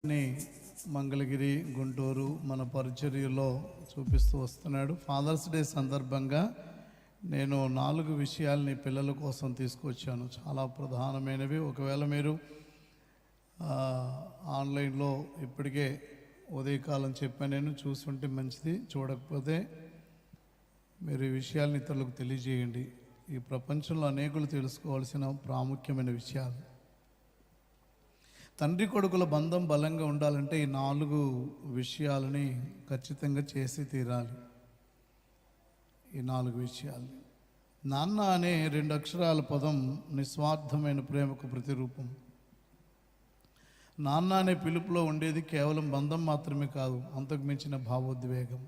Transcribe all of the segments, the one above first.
మంగళగిరి, గుంటూరు మన పరిచర్యలో చూపిస్తూ వస్తున్నాడు. ఫాదర్స్ డే సందర్భంగా నేను 4 విషయాల్ని పిల్లల కోసం తీసుకొచ్చాను. చాలా ప్రధానమైనవి. ఒకవేళ మీరు ఆన్లైన్లో ఇప్పటికే ఉదయకాలం చెప్పాను, నేను చూసుంటే మంచిది. చూడకపోతే మీరు ఈ విషయాలను ఇతరులకు తెలియజేయండి. ఈ ప్రపంచంలో అనేకులు తెలుసుకోవాల్సిన ప్రాముఖ్యమైన విషయాలు. తండ్రి కొడుకుల బంధం బలంగా ఉండాలంటే ఈ 4 విషయాలని ఖచ్చితంగా చేసి తీరాలి. ఈ 4 విషయాలు. నాన్న అనే 2 అక్షరాల పదం నిస్వార్థమైన ప్రేమకు ప్రతిరూపం. నాన్న అనే పిలుపులో ఉండేది కేవలం బంధం మాత్రమే కాదు, అంతకు మించిన భావోద్వేగం.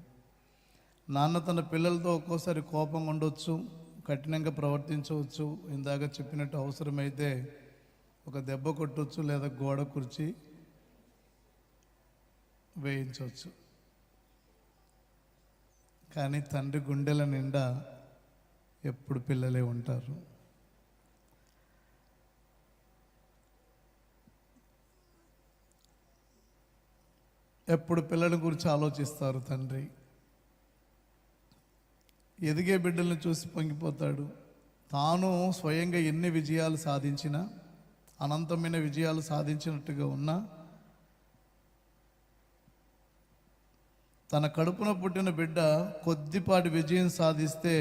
నాన్న తన పిల్లలతో ఒక్కోసారి కోపంగా ఉండొచ్చు, కఠినంగా ప్రవర్తించవచ్చు. ఇందాక చెప్పినట్టు అవసరమైతే ఒక దెబ్బ కొట్టవచ్చు, లేదా గోడ కుర్చీ వేయించవచ్చు. కానీ తండ్రి గుండెల నిండా ఎప్పుడు పిల్లలే ఉంటారు. ఎప్పుడు పిల్లల గురించి ఆలోచిస్తారు తండ్రి. ఎదిగే బిడ్డలను చూసి పొంగిపోతాడు. తాను స్వయంగా ఎన్ని విజయాలు సాధించినా, అనంతమైన విజయాలు సాధించినట్టుగా ఉన్నా, తన కడుపున పుట్టిన బిడ్డ కొద్దిపాటి విజయం సాధిస్తే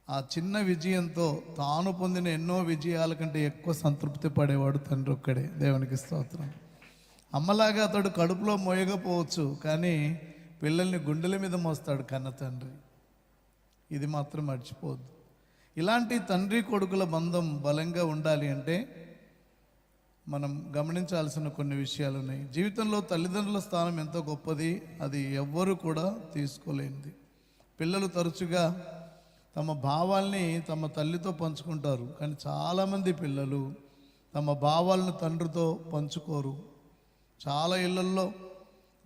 ఆ చిన్న విజయంతో తాను పొందిన ఎన్నో విజయాల కంటే ఎక్కువ సంతృప్తి పడేవాడు తండ్రి ఒక్కడే. దేవునికి స్తోత్రం. అమ్మలాగా అతడు కడుపులో మోయకపోవచ్చు, కానీ పిల్లల్ని గుండెల మీద మోస్తాడు కన్న తండ్రి. ఇది మాత్రం మర్చిపోద్దు. ఇలాంటి తండ్రి కొడుకుల బంధం బలంగా ఉండాలి అంటే మనం గమనించాల్సిన కొన్ని విషయాలు ఉన్నాయి. జీవితంలో తల్లిదండ్రుల స్థానం ఎంతో గొప్పది, అది ఎవ్వరూ కూడా తీసుకోలేనిది. పిల్లలు తరచుగా తమ భావాల్ని తమ తల్లితో పంచుకుంటారు, కానీ చాలామంది పిల్లలు తమ భావాలను తండ్రితో పంచుకోరు. చాలా ఇళ్లల్లో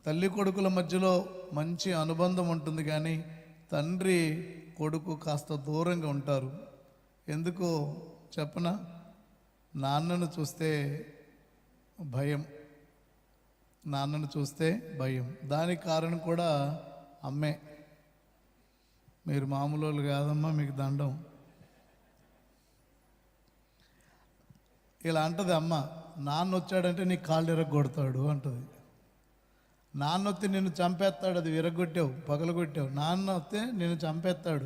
తల్లి కొడుకుల మధ్యలో మంచి అనుబంధం ఉంటుంది, కానీ తండ్రి కొడుకు కాస్త దూరంగా ఉంటారు. ఎందుకో చెప్పనా? నాన్నను చూస్తే భయం, నాన్నను చూస్తే భయం. దానికి కారణం కూడా అమ్మే. మీరు మామూలు వాళ్ళు కాదమ్మా, మీకు దండం. ఇలా అంటది అమ్మ, నాన్న వచ్చాడంటే నీ కాళ్ళు ఎరగొడతాడు అంటది. నాన్న వస్తే నిన్ను చంపేస్తాడు, అది విరగొట్టావు, పగలగొట్టావు. నాన్న వస్తే నిన్ను చంపేస్తాడు,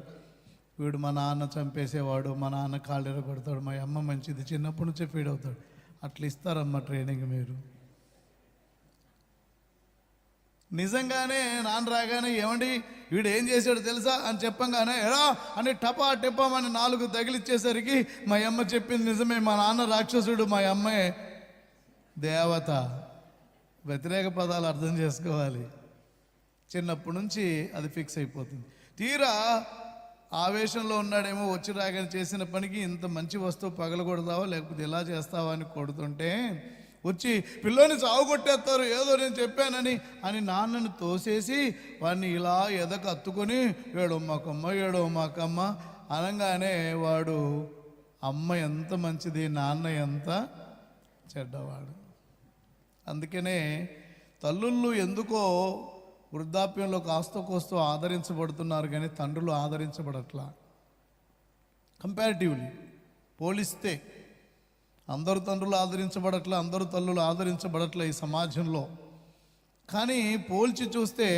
వీడు మా నాన్న చంపేసేవాడు, మా నాన్న కాళ్ళు ఎరగొడతాడు, మా అమ్మ మంచిది, చిన్నప్పటి నుంచే ఫీడ్ అవుతాడు. అట్లా ఇస్తారమ్మ ట్రైనింగ్ మీరు. నిజంగానే నాన్న రాగానే ఏమండి వీడు ఏం చేశాడు తెలుసా అని చెప్పంగానే ఎరా అని టపా టిప్పమని 4 తగిలిచ్చేసరికి మా అమ్మ చెప్పింది నిజమే, మా నాన్న రాక్షసుడు, మా అమ్మే దేవత. వ్యతిరేక పదాలు అర్థం చేసుకోవాలి. చిన్నప్పటి నుంచి అది ఫిక్స్ అయిపోతుంది. తీరా ఆవేశంలో ఉన్నాడేమో, వచ్చి రాగానే చేసిన పనికి ఇంత మంచి వస్తువు పగలగొడతావా లేకపోతే ఇలా చేస్తావా అని కొడుతుంటే వచ్చి పిల్లోని చావు కొట్టేస్తారు, ఏదో నేను చెప్పానని నాన్నను తోసేసి వాడిని ఇలా ఎదకు అత్తుకొని ఏడో మాకమ్మ అనగానే వాడు అమ్మ ఎంత మంచిది, నాన్న ఎంత చెడ్డవాడు. అందుకనే తల్లుళ్ళు ఎందుకో వృద్ధాప్యంలో కాస్త కోస్తో ఆదరించబడుతున్నారు, కానీ తండ్రులు ఆదరించబడట్లా. కంపారిటివ్లీ పోలిస్తే అందరూ తండ్రులు ఆదరించబడట్లా, అందరూ తల్లులు ఆదరించబడట్లే ఈ సమాజంలో. కానీ పోల్చి చూస్తే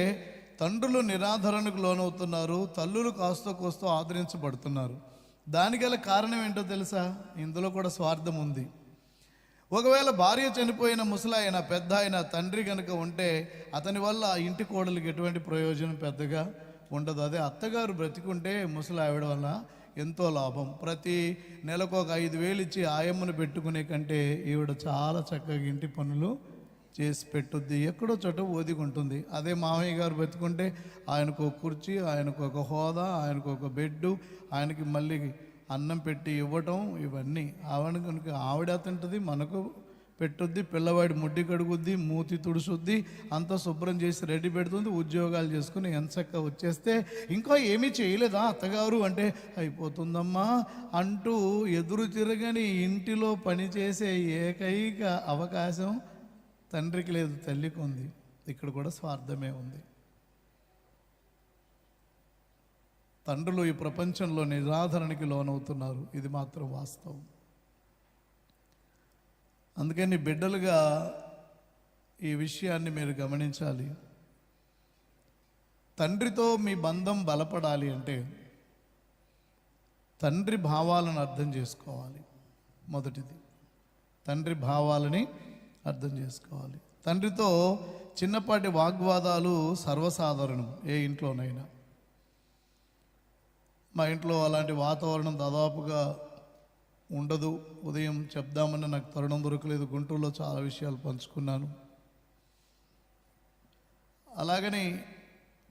తండ్రులు నిరాదరణకు లోనవుతున్నారు, తల్లులు కాస్త కోస్తో ఆదరించబడుతున్నారు. దానికి గల కారణం ఏంటో తెలుసా? ఇందులో కూడా స్వార్థం ఉంది. ఒకవేళ భార్య చనిపోయిన ముసలాయన, పెద్ద ఆయన తండ్రి కనుక ఉంటే అతని వల్ల ఇంటి కోడలికి ఎటువంటి ప్రయోజనం పెద్దగా ఉండదు. అదే అత్తగారు బ్రతికుంటే ముసలావిడ వల్ల ఎంతో లాభం. ప్రతి నెలకు ఒక 5,000 ఇచ్చి ఆయమ్మను పెట్టుకునే కంటే ఈవిడ చాలా చక్కగా ఇంటి పనులు చేసి పెట్టుద్ది, ఎక్కడో చోట ఓదిగుంటుంది. అదే మామయ్య గారు బతుకుంటే ఆయనకు ఒక కుర్చీ, ఆయనకు ఒక హోదా, ఆయనకు ఒక బెడ్డు, ఆయనకి మళ్ళీ అన్నం పెట్టి ఇవ్వటం, ఇవన్నీ ఆవిడ కనుక ఆవిడ తింటుంది, మనకు పెట్టుద్ది, పిల్లవాడి ముడ్డి కడుగుద్ది, మూతి తుడుసుద్ది, అంతా శుభ్రం చేసి రెడీ పెడుతుంది, ఉద్యోగాలు చేసుకుని ఎంచక్క వచ్చేస్తే ఇంకా ఏమీ చేయలేదా అత్తగారు అంటే అయిపోతుందమ్మా అంటూ ఎదురు తిరగని ఇంటిలో పనిచేసే ఏకైక అవకాశం తండ్రికి లేదు, తల్లికి ఉంది. ఇక్కడ కూడా స్వార్థమే ఉంది. తండ్రులు ఈ ప్రపంచంలో నిరాదరణకి లోనవుతున్నారు, ఇది మాత్రం వాస్తవం. అందుకని బిడ్డలుగా ఈ విషయాన్ని మీరు గమనించాలి. తండ్రితో మీ బంధం బలపడాలి అంటే తండ్రి భావాలను అర్థం చేసుకోవాలి. మొదటిది, తండ్రి భావాలని అర్థం చేసుకోవాలి. తండ్రితో చిన్నపాటి వాగ్వాదాలు సర్వసాధారణం ఏ ఇంట్లోనైనా. మా ఇంట్లో అలాంటి వాతావరణం దాదాపుగా ఉండదు. ఉదయం చెప్దామని నాకు తరుణం దొరకలేదు. గుంటూరులో చాలా విషయాలు పంచుకున్నాను. అలాగని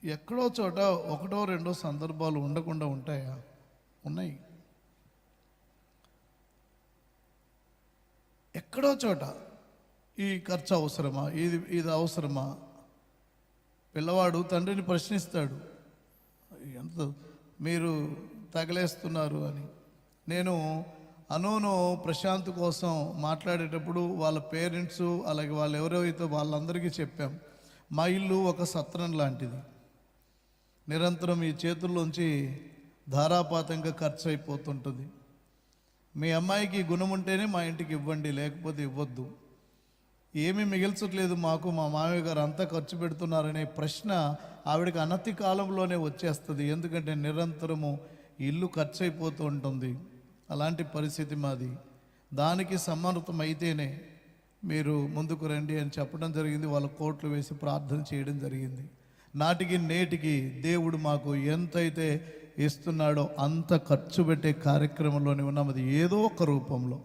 ఎక్కడో చోట ఒకటో రెండో సందర్భాలు ఉండకుండా ఉంటాయా? ఉన్నాయి. ఎక్కడో చోట ఈ ఖర్చు అవసరమా, ఇది అవసరమా? పిల్లవాడు తండ్రిని ప్రశ్నిస్తాడు, ఎంత మీరు తగలేస్తున్నారు అని. నేను అనూను ప్రశాంత్ కోసం మాట్లాడేటప్పుడు వాళ్ళ పేరెంట్స్ అలాగే వాళ్ళు ఎవరైతే వాళ్ళందరికీ చెప్పాం, మా ఇల్లు ఒక సత్రం లాంటిది. నిరంతరం ఈ చేతుల్లోంచి ధారాపాతంగా ఖర్చు అయిపోతుంటుంది. మీ అమ్మాయికి గుణం ఉంటేనే మా ఇంటికి ఇవ్వండి, లేకపోతే ఇవ్వద్దు. ఏమీ మిగిల్చట్లేదు మాకు, మా మామయ్య గారు అంతా ఖర్చు పెడుతున్నారనే ప్రశ్న ఆవిడకి అనతి కాలంలోనే వచ్చేస్తుంది. ఎందుకంటే నిరంతరము ఇల్లు ఖర్చు అయిపోతూ ఉంటుంది. అలాంటి పరిస్థితి మాది. దానికి సమ్మతం అయితేనే మీరు ముందుకు రండి అని చెప్పడం జరిగింది. వాళ్ళ కోట్లు వేసి ప్రార్థన చేయడం జరిగింది. నాటికి నేటికి దేవుడు మాకు ఎంతైతే ఇస్తున్నాడో అంత ఖర్చు పెట్టే కార్యక్రమంలోనే ఉన్నాం. అది ఏదో ఒక రూపంలో.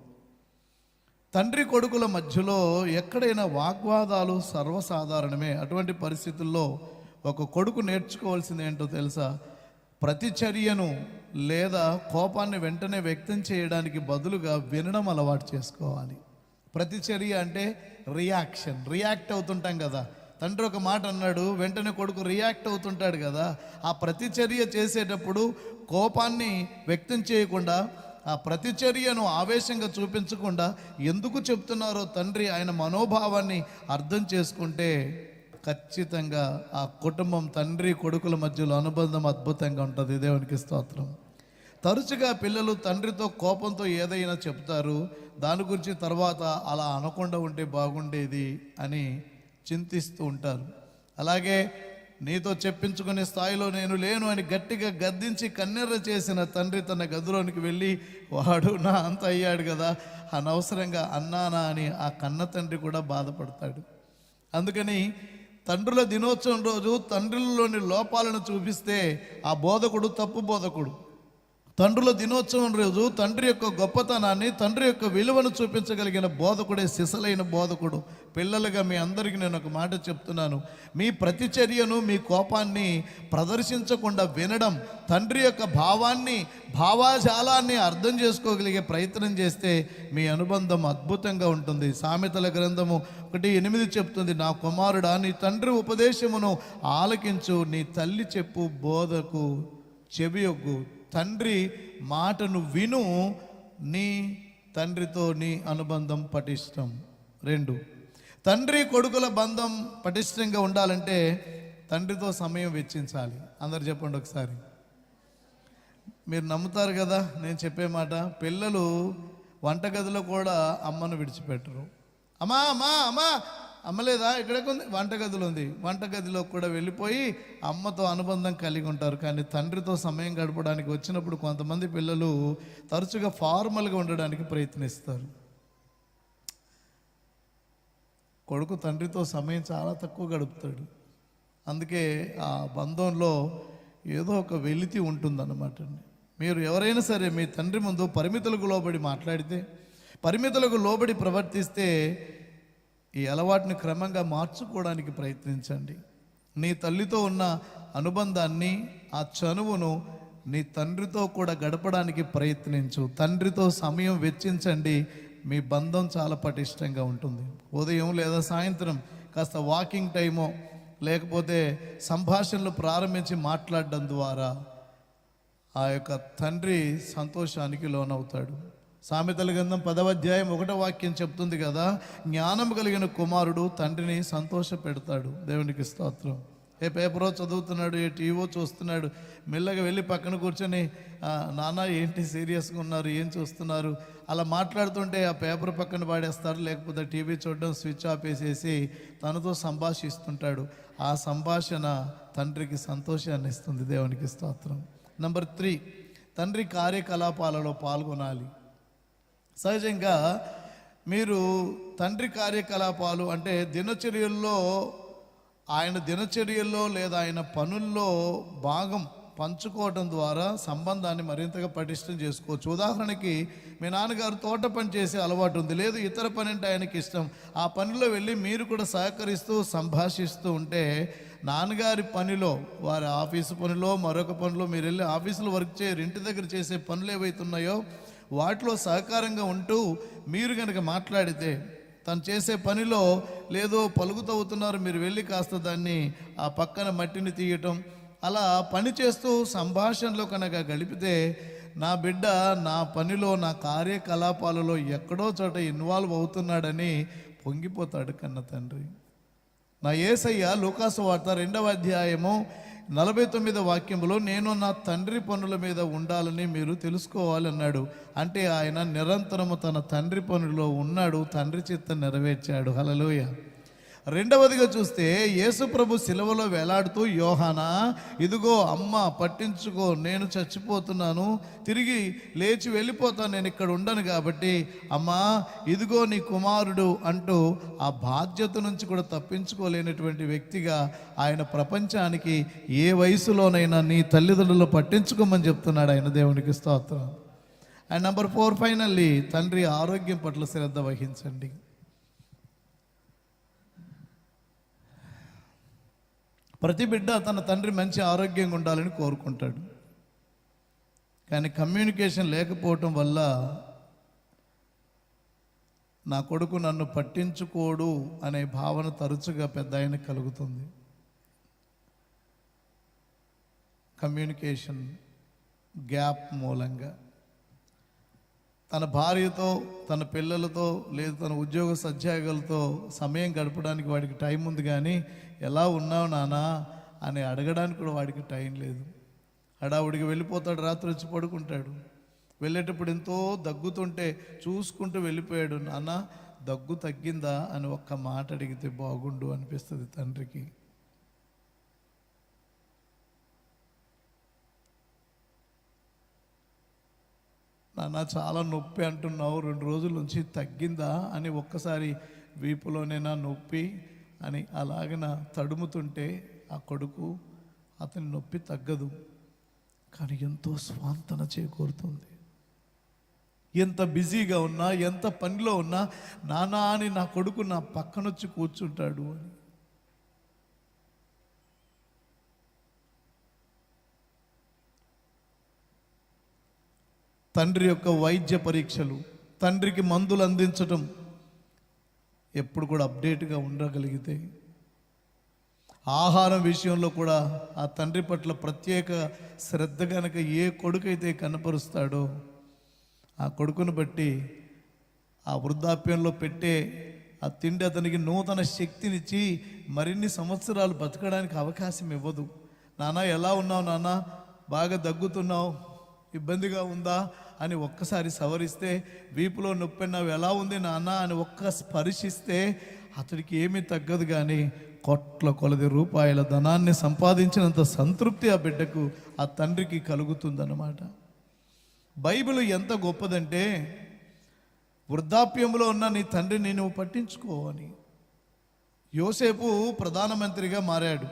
తండ్రి కొడుకుల మధ్యలో ఎక్కడైనా వాగ్వాదాలు సర్వసాధారణమే. అటువంటి పరిస్థితుల్లో ఒక కొడుకు నేర్చుకోవాల్సింది ఏంటో తెలుసా? ప్రతిచర్యను లేదా కోపాన్ని వెంటనే వ్యక్తం చేయడానికి బదులుగా వినడం అలవాటు చేసుకోవాలి. ప్రతిచర్య అంటే రియాక్ట్ అవుతుంటాం కదా. తండ్రి ఒక మాట అన్నాడు, వెంటనే కొడుకు రియాక్ట్ అవుతుంటాడు కదా. ఆ ప్రతిచర్య చేసేటప్పుడు కోపాన్ని వ్యక్తం చేయకుండా, ఆ ప్రతిచర్యను ఆవేశంగా చూపించకుండా ఎందుకు చెప్తున్నారో తండ్రి ఆయన మనోభావాన్ని అర్థం చేసుకుంటే ఖచ్చితంగా ఆ కుటుంబం తండ్రి కొడుకుల మధ్యలో అనుబంధం అద్భుతంగా ఉంటుంది. దేవునికి స్తోత్రం. తరచుగా పిల్లలు తండ్రితో కోపంతో ఏదైనా చెప్తారు, దాని గురించి తర్వాత అలా అనకుండా ఉంటే బాగుండేది అని చింతిస్తూ ఉంటారు. అలాగే నీతో చెప్పించుకునే స్థాయిలో నేను లేను అని గట్టిగా గద్దించి కన్నెర్ర చేసిన తండ్రి తన గదిలోనికి వెళ్ళి, వాడు నా అంత అయ్యాడు కదా, అనవసరంగా అన్నానా అని ఆ కన్న తండ్రి కూడా బాధపడతాడు. అందుకని తండ్రుల దినోత్సవం రోజు తండ్రులలోని లోపాలను చూపిస్తే ఆ బోధకుడు తప్పు బోధకుడు. తండ్రుల దినోత్సవం రోజు తండ్రి యొక్క గొప్పతనాన్ని, తండ్రి యొక్క విలువను చూపించగలిగిన బోధకుడే సిసలైన బోధకుడు. పిల్లలుగా మీ అందరికీ నేను ఒక మాట చెప్తున్నాను, మీ ప్రతిచర్యను, మీ కోపాన్ని ప్రదర్శించకుండా వినడం, తండ్రి యొక్క భావాన్ని, భావాజాలాన్ని అర్థం చేసుకోగలిగే ప్రయత్నం చేస్తే మీ అనుబంధం అద్భుతంగా ఉంటుంది. సామెతల గ్రంథము 1:8 చెప్తుంది, నా కుమారుడా నీ తండ్రి ఉపదేశమును ఆలకించు, నీ తల్లి చెప్పు బోధకు చెవియొగ్గు. తండ్రి మాటను విను, నీ తండ్రితో నీ అనుబంధం పటిష్టం. 2, తండ్రి కొడుకుల బంధం పటిష్టంగా ఉండాలంటే తండ్రితో సమయం వెచ్చించాలి. అందరు చెప్పండి ఒకసారి. మీరు నమ్ముతారు కదా నేను చెప్పే మాట. పిల్లలు వంటగదిలో కూడా అమ్మను విడిచిపెట్టరు. అమ్మా అమ్మా అమ్మా అమ్మలేదా, ఇక్కడికి ఉంది, వంటగదిలో ఉంది. వంటగదిలో కూడా వెళ్ళిపోయి అమ్మతో అనుబంధం కలిగి ఉంటారు. కానీ తండ్రితో సమయం గడపడానికి వచ్చినప్పుడు కొంతమంది పిల్లలు తరచుగా ఫార్మల్గా ఉండడానికి ప్రయత్నిస్తారు. కొడుకు తండ్రితో సమయం చాలా తక్కువ గడుపుతాడు. అందుకే ఆ బంధంలో ఏదో ఒక వెలితి ఉంటుందన్నమాట. మీరు ఎవరైనా సరే మీ తండ్రి ముందు పరిమితులకు లోబడి మాట్లాడితే, పరిమితులకు లోబడి ప్రవర్తిస్తే ఈ అలవాటుని క్రమంగా మార్చుకోవడానికి ప్రయత్నించండి. నీ తల్లితో ఉన్న అనుబంధాన్ని, ఆ చనువును నీ తండ్రితో కూడా గడపడానికి ప్రయత్నించు. తండ్రితో సమయం వెచ్చించండి, మీ బంధం చాలా పటిష్టంగా ఉంటుంది. ఉదయం లేదా సాయంత్రం కాస్త వాకింగ్ టైమో లేకపోతే సంభాషణలు ప్రారంభించి మాట్లాడడం ద్వారా ఆ యొక్క తండ్రి సంతోషానికి లోనవుతాడు. సామెతల గ్రంథం 10వ అధ్యాయం 1వ వాక్యం చెప్తుంది కదా, జ్ఞానం కలిగిన కుమారుడు తండ్రిని సంతోష పెడతాడు. దేవునికి స్తోత్రం. ఏ పేపరో చదువుతున్నాడు, ఏ టీవో చూస్తున్నాడు, మెల్లగా వెళ్ళి పక్కన కూర్చొని నాన్న ఏంటి సీరియస్గా ఉన్నారు, ఏం చూస్తున్నారు, అలా మాట్లాడుతుంటే ఆ పేపర్ పక్కన పాడేస్తారు, లేకపోతే టీవీ చూడడం స్విచ్ ఆఫ్ వేసేసి తనతో సంభాషిస్తుంటాడు. ఆ సంభాషణ తండ్రికి సంతోషాన్ని ఇస్తుంది. దేవునికి స్తోత్రం. నెంబర్ 3, తండ్రి కార్యకలాపాలలో పాల్గొనాలి. సహజంగా మీరు తండ్రి కార్యకలాపాలు అంటే ఆయన దినచర్యల్లో లేదా ఆయన పనుల్లో భాగం పంచుకోవడం ద్వారా సంబంధాన్ని మరింతగా పటిష్టం చేసుకోవచ్చు. ఉదాహరణకి మీ నాన్నగారు తోట పని చేసే అలవాటు ఉంది, లేదు ఇతర పని అంటే ఆయనకి ఇష్టం. ఆ పనిలో వెళ్ళి మీరు కూడా సహకరిస్తూ సంభాషిస్తూ ఉంటే నాన్నగారి పనిలో, వారి ఆఫీసు పనిలో, మరొక పనిలో మీరు వెళ్ళి ఆఫీసులో వర్క్ చేయరు, ఇంటి దగ్గర చేసే పనులు ఏవైతున్నాయో వాటిలో సహకారంగా ఉంటూ మీరు కనుక మాట్లాడితే, తను చేసే పనిలో లేదో పలుకుతవుతున్నారు, మీరు వెళ్ళి కాస్త దాన్ని ఆ పక్కన మట్టిని తీయటం, అలా పని చేస్తూ సంభాషణలో కనుక గడిపితే నా బిడ్డ నా పనిలో, నా కార్యకలాపాలలో ఎక్కడో చోట ఇన్వాల్వ్ అవుతున్నాడని పొంగిపోతాడు కన్న తండ్రి. నా యేసయ్య లూకాసు వార్త 2వ అధ్యాయము 49వ వాక్యములో నేను నా తండ్రి పనుల మీద ఉండాలని మీరు తెలుసుకోవాలి అన్నాడు. అంటే ఆయన నిరంతరము తన తండ్రి పనుల్లో ఉన్నాడు, తండ్రి చిత్తం నెరవేర్చాడు. హల్లెలూయా. రెండవదిగా చూస్తే యేసు ప్రభు సిలువలో వేలాడుతూ, యోహానా ఇదిగో అమ్మ పట్టించుకో, నేను చచ్చిపోతున్నాను, తిరిగి లేచి వెళ్ళిపోతాను, నేను ఇక్కడ ఉండను కాబట్టి అమ్మా ఇదిగో నీ కుమారుడు అంటూ ఆ బాధ్యత నుంచి కూడా తప్పించుకోలేనటువంటి వ్యక్తిగా ఆయన ప్రపంచానికి ఏ వయసులోనైనా నీ తల్లిదండ్రులు పట్టించుకోమని చెప్తున్నాడు ఆయన. దేవునికి స్తోత్రం. అండ్ నెంబర్ 4, ఫైనల్లీ తండ్రి ఆరోగ్యం పట్ల శ్రద్ధ వహించండి. ప్రతి బిడ్డ తన తండ్రి మంచి ఆరోగ్యంగా ఉండాలని కోరుకుంటాడు. కానీ కమ్యూనికేషన్ లేకపోవటం వల్ల నా కొడుకు నన్ను పట్టించుకోడు అనే భావన తరచుగా పెద్ద ఆయనకు కలుగుతుంది. కమ్యూనికేషన్ గ్యాప్ మూలంగా తన భార్యతో, తన పిల్లలతో, లేదా తన ఉద్యోగ సధ్యాయులతో సమయం గడపడానికి వాడికి టైం ఉంది, కానీ ఎలా ఉన్నావు నానా అని అడగడానికి కూడా వాడికి టైం లేదు. హడావుడికి వెళ్ళిపోతాడు, రాత్రి వచ్చి పడుకుంటాడు. వెళ్ళేటప్పుడు ఎంతో దగ్గుతుంటే చూసుకుంటూ వెళ్ళిపోయాడు. నాన్న దగ్గు తగ్గిందా అని ఒక్క మాట అడిగితే బాగుండు అనిపిస్తుంది తండ్రికి. నాన్న చాలా నొప్పి అంటున్నావు, 2 రోజుల నుంచి తగ్గిందా అని ఒక్కసారి వీపులోనేనా నొప్పి అని అలాగన తడుముతుంటే ఆ కొడుకు, అతని నొప్పి తగ్గదు కానీ ఎంతో స్వాంతన చేకూరుతుంది. ఎంత బిజీగా ఉన్నా, ఎంత పనిలో ఉన్నా నానా అని నా కొడుకు నా పక్కనొచ్చి కూర్చుంటాడు అని. తండ్రి యొక్క వైద్య పరీక్షలు, తండ్రికి మందులు అందించటం ఎప్పుడు కూడా అప్డేట్గా ఉండగలిగితే, ఆహారం విషయంలో కూడా ఆ తండ్రి పట్ల ప్రత్యేక శ్రద్ధ కనుక ఏ కొడుకైతే కనపరుస్తాడో ఆ కొడుకును బట్టి ఆ వృద్ధాప్యంలో పెట్టే ఆ తిండి అతనికి నూతన శక్తినిచ్చి మరిన్ని సంవత్సరాలు బతకడానికి అవకాశం ఇవ్వదు. నాన్న ఎలా ఉన్నావు నాన్న, బాగా దగ్గుతున్నావు, ఇబ్బందిగా ఉందా అని ఒక్కసారి సవరిస్తే, వీపులో నొప్పిన్నావు ఎలా ఉంది నాన్న అని ఒక్క స్పర్శిస్తే అతడికి ఏమీ తగ్గదు, కానీ కోట్ల కొలది రూపాయల ధనాన్ని సంపాదించినంత సంతృప్తి ఆ బిడ్డకు, ఆ తండ్రికి కలుగుతుందన్నమాట. బైబిల్ ఎంత గొప్పదంటే వృద్ధాప్యంలో ఉన్న నీ తండ్రిని నువ్వు పట్టించుకో అని. యోసేపు ప్రధానమంత్రిగా మారాడు.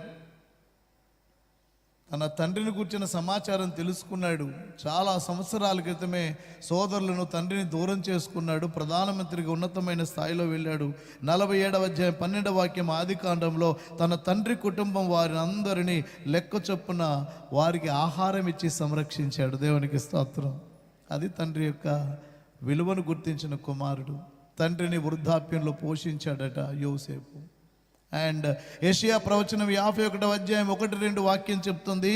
తన తండ్రిని కూర్చున్న సమాచారం తెలుసుకున్నాడు. చాలా సంవత్సరాల క్రితమే సోదరులను, తండ్రిని దూరం చేసుకున్నాడు. ప్రధానమంత్రిగా ఉన్నతమైన స్థాయిలో వెళ్ళాడు. 47వ అధ్యాయం 12వ వాక్యం ఆదికాండంలో తన తండ్రి కుటుంబం వారిని అందరినీ లెక్క చొప్పున వారికి ఆహారం ఇచ్చి సంరక్షించాడు. దేవునికి స్తోత్రం. అది తండ్రి యొక్క విలువను గుర్తించిన కుమారుడు. తండ్రిని వృద్ధాప్యంలో పోషించాడట యోసేపు. అండ్ యెషయా ప్రవచనం 51వ అధ్యాయం 1-2 వాక్యం చెప్తుంది,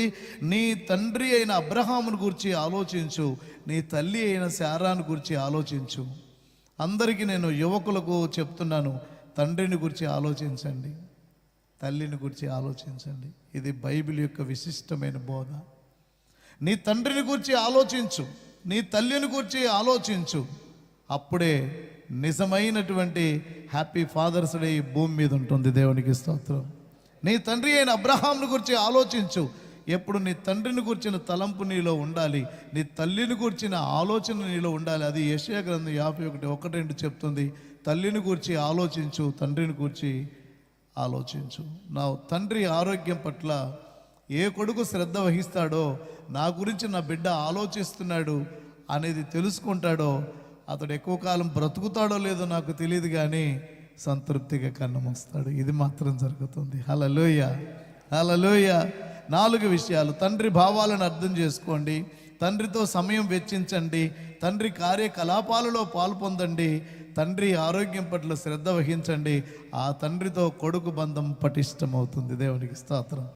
నీ తండ్రి అయిన అబ్రహామును గురించి ఆలోచించు, నీ తల్లి అయిన శారాను గురించి ఆలోచించు. అందరికీ నేను యువకులకు చెప్తున్నాను, తండ్రిని గురించి ఆలోచించండి, తల్లిని గురించి ఆలోచించండి. ఇది బైబిల్ యొక్క విశిష్టమైన బోధ. నీ తండ్రిని గురించి ఆలోచించు, నీ తల్లిని గురించి ఆలోచించు. అప్పుడే నిజమైనటువంటి హ్యాపీ ఫాదర్స్ డే ఈ భూమి మీద ఉంటుంది. దేవునికి స్తోత్రం. నీ తండ్రి అయిన అబ్రహాంను గురించి ఆలోచించు. ఎప్పుడు నీ తండ్రిని గురించిన తలంపు నీలో ఉండాలి, నీ తల్లిని గురించిన ఆలోచన నీలో ఉండాలి. అది యెషయా గ్రంథం 51:1-2 చెప్తుంది. తల్లిని గురించి ఆలోచించు, తండ్రిని గురించి ఆలోచించు. నా తండ్రి ఆరోగ్యం పట్ల ఏ కొడుకు శ్రద్ధ వహిస్తాడో, నా గురించి నా బిడ్డ ఆలోచిస్తున్నాడు అనేది తెలుసుకుంటాడో, అతడు ఎక్కువ కాలం బ్రతుకుతాడో లేదో నాకు తెలియదు, కానీ సంతృప్తిగా కన్నుమూస్తాడు. ఇది మాత్రం జరుగుతుంది. హల్లెలూయా, హల్లెలూయా. 4 విషయాలు. తండ్రి భావాలను అర్థం చేసుకోండి, తండ్రితో సమయం వెచ్చించండి, తండ్రి కార్యకలాపాలలో పాల్పొందండి, తండ్రి ఆరోగ్యం పట్ల శ్రద్ధ వహించండి. ఆ తండ్రితో కొడుకు బంధం పటిష్టమవుతుంది. దేవునికి స్తోత్రం.